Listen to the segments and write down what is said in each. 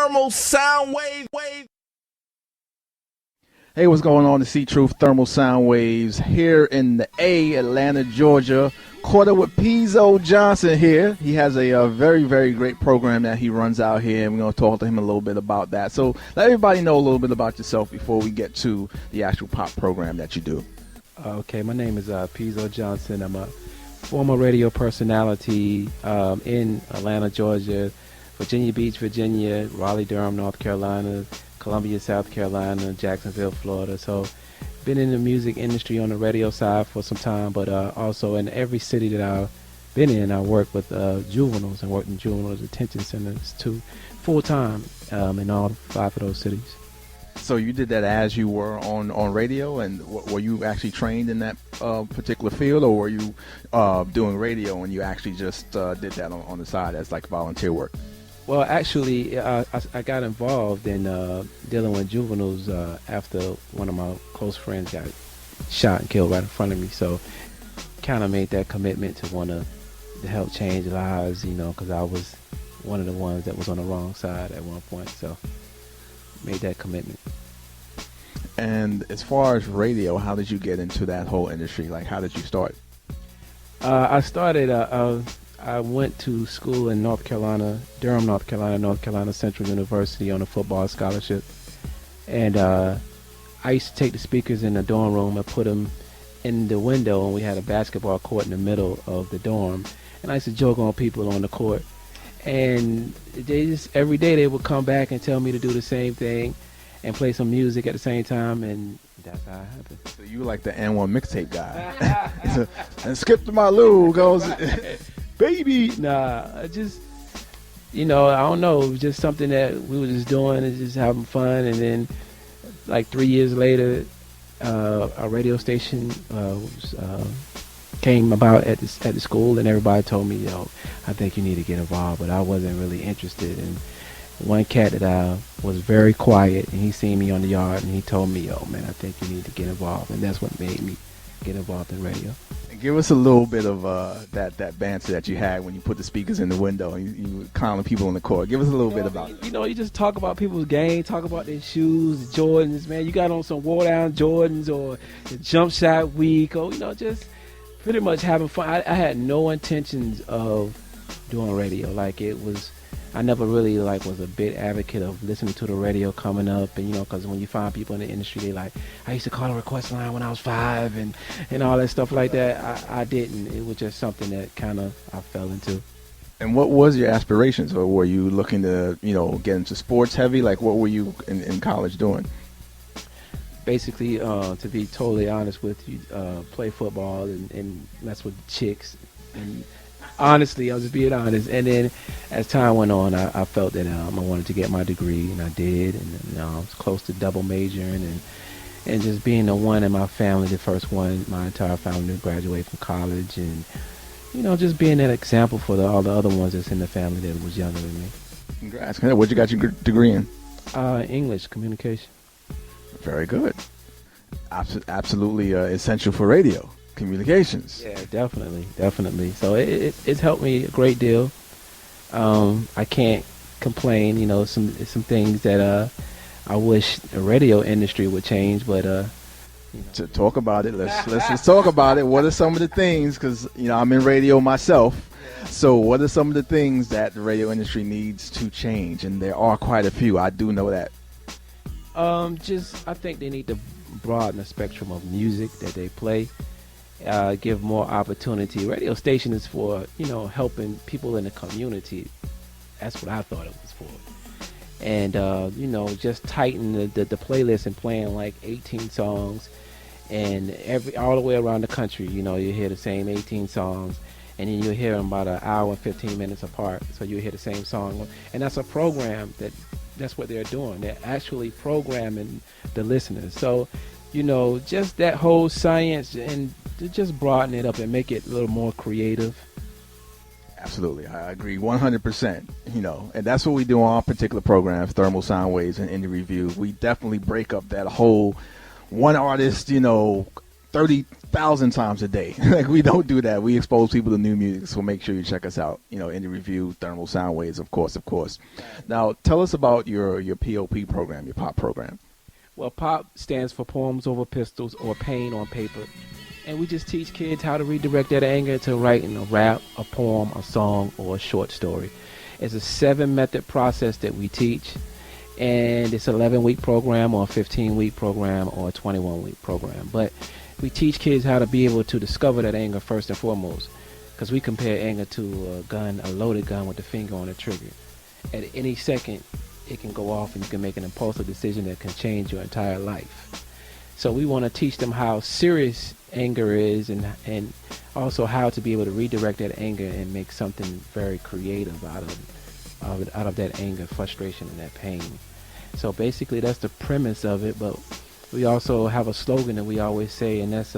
thermal sound wave. Hey, what's going on? The C.Truth Thermal Sound Waves here in the A, Atlanta, Georgia. Caught up with Pezo Johnson here. He has a very, very great program that he runs out here, and we're going to talk to him a little bit about that. So let everybody know a little bit about yourself before we get to the actual pop program that you do. Okay, my name is Pezo Johnson. I'm a former radio personality in Atlanta, Georgia, Virginia Beach, Virginia, Raleigh, Durham, North Carolina, Columbia, South Carolina, Jacksonville, Florida. So been in the music industry on the radio side for some time, but also in every city that I've been in, I work with juveniles and worked in juvenile detention centers too, full time in all 5 of those cities. So you did that as you were on radio, and were you actually trained in that particular field, or were you doing radio and you actually just did that on the side as like volunteer work? Well, actually, I got involved in dealing with juveniles after one of my close friends got shot and killed right in front of me. So kind of made that commitment to want to help change lives, because I was one of the ones that was on the wrong side at one point. So made that commitment. And as far as radio, how did you get into that whole industry? Like, how did you start? I started... I went to school in North Carolina, Durham, North Carolina Central University on a football scholarship. And I used to take the speakers in the dorm room and put them in the window, and we had a basketball court in the middle of the dorm. And I used to joke on people on the court. And they just, every day they would come back and tell me to do the same thing and play some music at the same time, and that's how it happened. So you like the N1 mixtape guy. And Skip to my Lou goes... Baby. Nah, I just, I don't know. It was just something that we were just doing and just having fun. And then, like 3 years later, our radio station came about at the school, and everybody told me, I think you need to get involved. But I wasn't really interested. And one cat that I was very quiet, and he seen me on the yard, and he told me, man, I think you need to get involved. And that's what made me get involved in radio. Give us a little bit of that banter that you had when you put the speakers in the window and you were calling people on the court. Give us a little bit about it. You just talk about people's game, talk about their shoes, the Jordans, man. You got on some wore-down Jordans or the jump shot week, or, just pretty much having fun. I had no intentions of doing radio. Like, it was... I never really was a big advocate of listening to the radio coming up, and because when you find people in the industry, they like, I used to call a request line when I was 5 and all that stuff like that. I didn't. It was just something that kind of I fell into. And what was your aspirations, or were you looking to get into sports heavy? Like, what were you in college doing? Basically, to be totally honest with you, play football and mess with chicks. And honestly, I was just being honest. And then as time went on, I felt that I wanted to get my degree, and I did. And I was close to double majoring and just being the one in my family, the first one, my entire family to graduate from college. And, just being that example for all the other ones that's in the family that was younger than me. Congrats. What you got your degree in? English, communication. Very good. Absolutely essential for radio. Communications. Yeah, definitely. So it's helped me a great deal. I can't complain. Some things that I wish the radio industry would change, but to talk about it, let's talk about it. What are some of the things? Because I'm in radio myself. So what are some of the things that the radio industry needs to change? And there are quite a few. I do know that. I think they need to broaden the spectrum of music that they play. Give more opportunity. Radio station is for, helping people in the community. That's what I thought it was for. And, just tighten the playlist and playing like 18 songs. And all the way around the country, you hear the same 18 songs. And then you'll hear them about an hour and 15 minutes apart. So you'll hear the same song. And that's a program that's what they're doing. They're actually programming the listeners. So, just that whole science and to just broaden it up and make it a little more creative. Absolutely. I agree 100%. And that's what we do on our particular programs, Thermal Sound Waves and Indie Review. We definitely break up that whole one artist, 30,000 times a day. Like, we don't do that. We expose people to new music, so make sure you check us out. Indie Review, Thermal Sound Waves, of course. Now, tell us about your P.O.P program, your P.O.P program. Well, P.O.P stands for Poems Over Pistols, or Pain on Paper. And we just teach kids how to redirect that anger into writing a rap, a poem, a song, or a short story. It's a 7-method process that we teach. And it's an 11-week program, or a 15-week program, or a 21-week program. But we teach kids how to be able to discover that anger first and foremost, because we compare anger to a loaded gun with the finger on the trigger. At any second, it can go off and you can make an impulsive decision that can change your entire life. So we want to teach them how serious anger is, and also how to be able to redirect that anger and make something very creative out of that anger, frustration, and that pain. So basically that's the premise of it, but we also have a slogan that we always say, and that's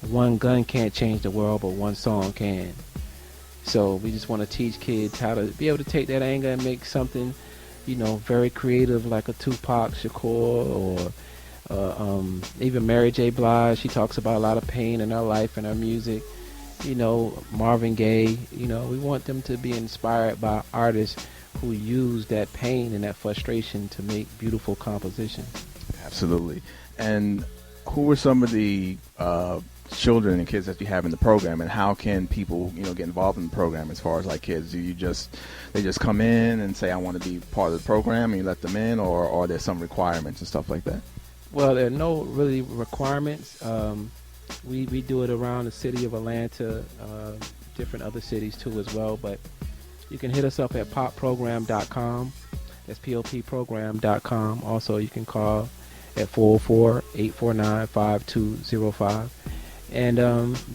one gun can't change the world, but one song can. So we just want to teach kids how to be able to take that anger and make something, very creative, like a Tupac Shakur, or even Mary J. Blige. She talks about a lot of pain in her life and her music. Marvin Gaye. We want them to be inspired by artists who use that pain and that frustration to make beautiful compositions. Absolutely. And who are some of the children and kids that you have in the program, and how can people get involved in the program? As far as like kids, they just come in and say, I want to be part of the program, and you let them in, or are there some requirements and stuff like that? Well, there are no really requirements. We do it around the city of Atlanta, different other cities too as well, but you can hit us up at popprogram.com. That's popprogram.com. Also, you can call at 404-849-5205. And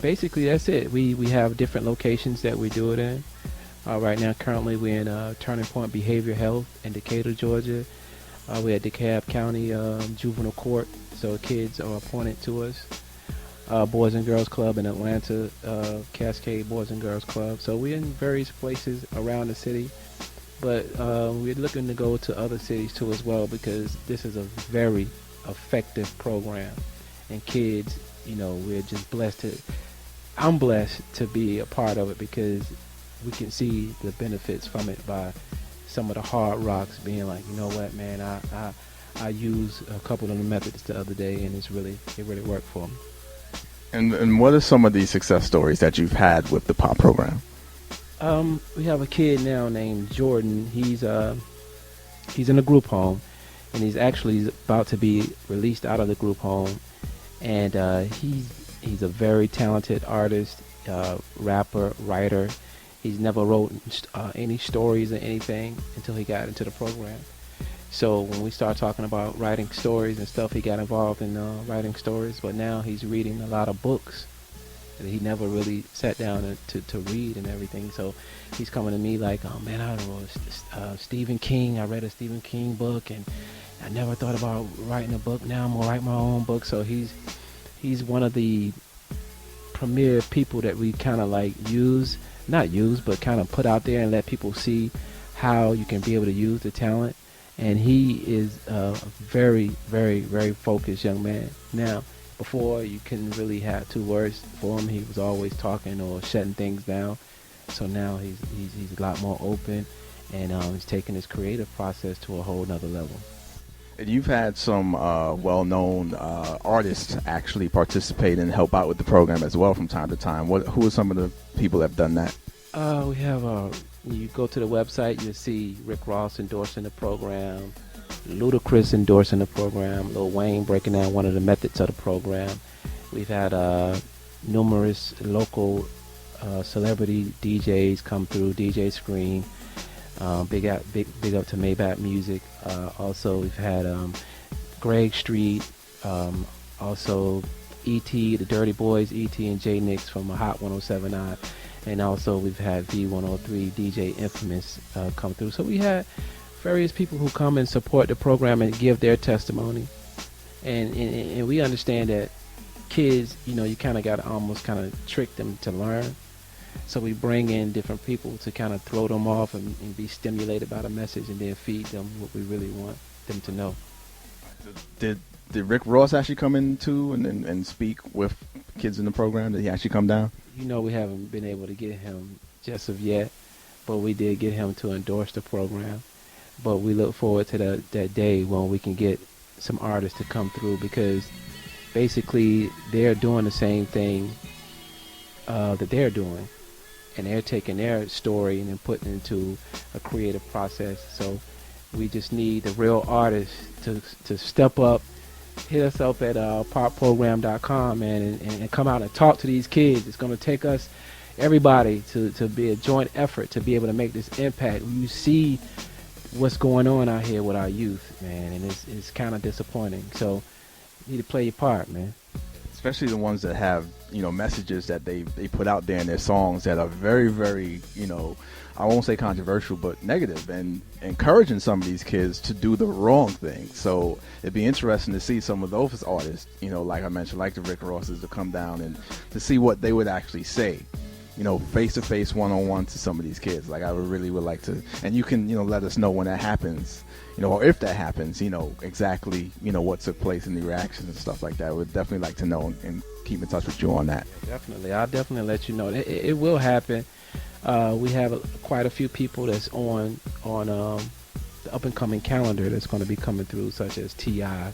basically that's it. We have different locations that we do it in. Right now, currently, we're in Turning Point Behavior Health in Decatur, Georgia. We're at DeKalb County Juvenile Court, so kids are appointed to us. Boys and Girls Club in Atlanta, Cascade Boys and Girls Club. So we're in various places around the city, but we're looking to go to other cities too as well, because this is a very effective program. And kids, we're just I'm blessed to be a part of it, because we can see the benefits from it by some of the hard rocks being like, you know what, man, I used a couple of the methods the other day, and it really worked for me. And what are some of the success stories that you've had with the P.O.P program? We have a kid now named Jordan. He's in a group home, and he's actually about to be released out of the group home. And he's a very talented artist, rapper, writer. He's never wrote any stories or anything until he got into the program. So when we start talking about writing stories and stuff, he got involved in writing stories. But now he's reading a lot of books that he never really sat down to read and everything. So he's coming to me like, oh man, I wrote Stephen King. I read a Stephen King book, and I never thought about writing a book. Now I'm gonna write my own book. So he's one of the premier people that we kind of like but kind of put out there and let people see how you can be able to use the talent. And he is a very, very, very focused young man. Now, before, you couldn't really have two words for him. He was always talking or shutting things down. So now he's a lot more open, and he's taking his creative process to a whole nother level. And you've had some well-known artists actually participate and help out with the program as well from time to time. Who are some of the people that have done that? We have you go to the website, you'll see Rick Ross endorsing the program, Ludacris endorsing the program, Lil Wayne breaking down one of the methods of the program. We've had numerous local celebrity DJs come through, DJ Scream. Big up to Maybach Music. Also, we've had Greg Street, also E.T., the Dirty Boys, E.T. and J Nix from Hot 107.9. And also we've had V103 DJ Infamous come through. So we had various people who come and support the program and give their testimony. And we understand that kids, you kind of got to almost kind of trick them to learn. So we bring in different people to kind of throw them off and be stimulated by the message, and then feed them what we really want them to know. Did Rick Ross actually come in too and speak with kids in the program? Did he actually come down? You know, we haven't been able to get him just of yet, but we did get him to endorse the program. But we look forward to that day when we can get some artists to come through, because basically they're doing the same thing that they're doing, and they're taking their story and then putting it into a creative process. So we just need the real artists to step up. Hit us up at popprogram.com, man, and come out and talk to these kids. It's going to take us, everybody, to be a joint effort to be able to make this impact. You see what's going on out here with our youth, man, and it's kind of disappointing. So you need to play your part, man. Especially the ones that have, messages that they put out there in their songs that are very, very, I won't say controversial, but negative, and encouraging some of these kids to do the wrong thing. So it'd be interesting to see some of those artists, like I mentioned, like the Rick Rosses, to come down and to see what they would actually say, face-to-face, one-on-one to some of these kids. Like, I really would like to, and you can, let us know when that happens, or if that happens, exactly, what took place in the reactions and stuff like that. We'd definitely like to know and keep in touch with you on that. Definitely. I'll definitely let you know. It will happen. We have quite a few people that's on the up-and-coming calendar that's going to be coming through, such as T.I.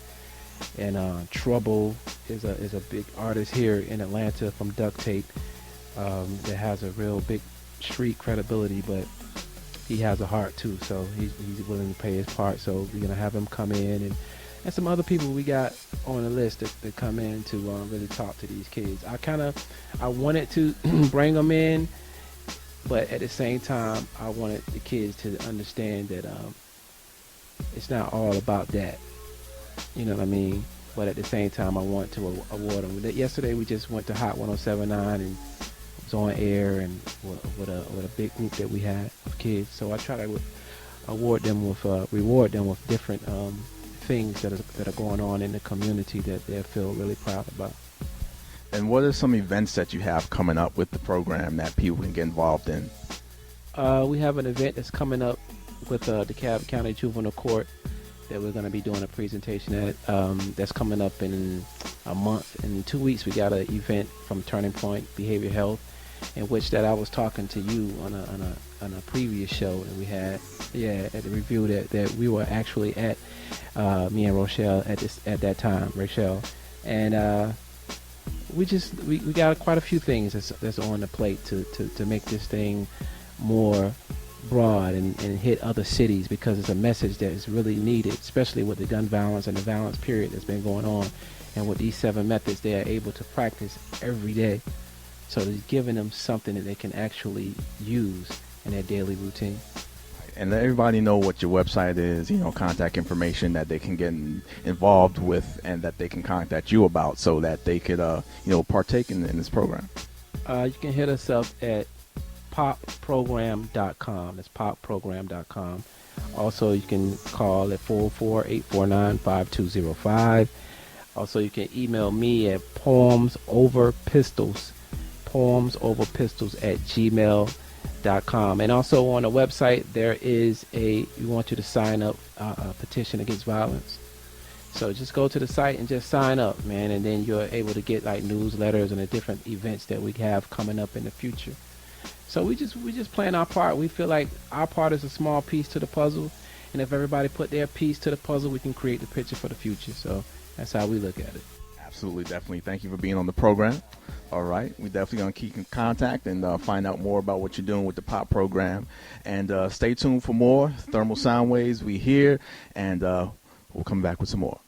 and Trouble is a big artist here in Atlanta from Duct Tape that has a real big street credibility, but he has a heart too, so he's willing to play his part. So we're going to have him come in, and some other people we got on the list that come in to really talk to these kids. I wanted to bring them in, but at the same time, I wanted the kids to understand that it's not all about that. You know what I mean? But at the same time, I want to award them. Yesterday, we just went to Hot 107.9 and was on air and with a big group that we had of kids. So I try to reward them with different things that are going on in the community that they feel really proud about. And what are some events that you have coming up with the program that people can get involved in? We have an event that's coming up with the DeKalb County Juvenile Court that we're going to be doing a presentation at. That's coming up in a month. In 2 weeks, we got an event from Turning Point Behavior Health, in which that I was talking to you on a previous show that we had. Yeah, at the review that we were actually at, me and Rochelle at that time, Rochelle, and we got quite a few things that's on the plate to make this thing more broad and hit other cities, because it's a message that is really needed, especially with the gun violence and the violence period that's been going on, and with these 7 methods they are able to practice every day. So it's giving them something that they can actually use in their daily routine. And let everybody know what your website is, contact information that they can get involved with and that they can contact you about, so that they could, partake in this program. You can hit us up at popprogram.com. That's popprogram.com. Also, you can call at 404-849-5205. Also, you can email me at poemsoverpistols at gmail.com. And also on the website, there is we want you to sign up a petition against violence. So just go to the site and just sign up, man, and then you're able to get like newsletters and the different events that we have coming up in the future. So we just playing our part. We feel like our part is a small piece to the puzzle, and if everybody put their piece to the puzzle, we can create the picture for the future. So that's how we look at it. Absolutely, definitely. Thank you for being on the program. All right, we're definitely going to keep in contact and find out more about what you're doing with the POP program. And stay tuned for more Thermal Sound Waves. We here, and we'll come back with some more.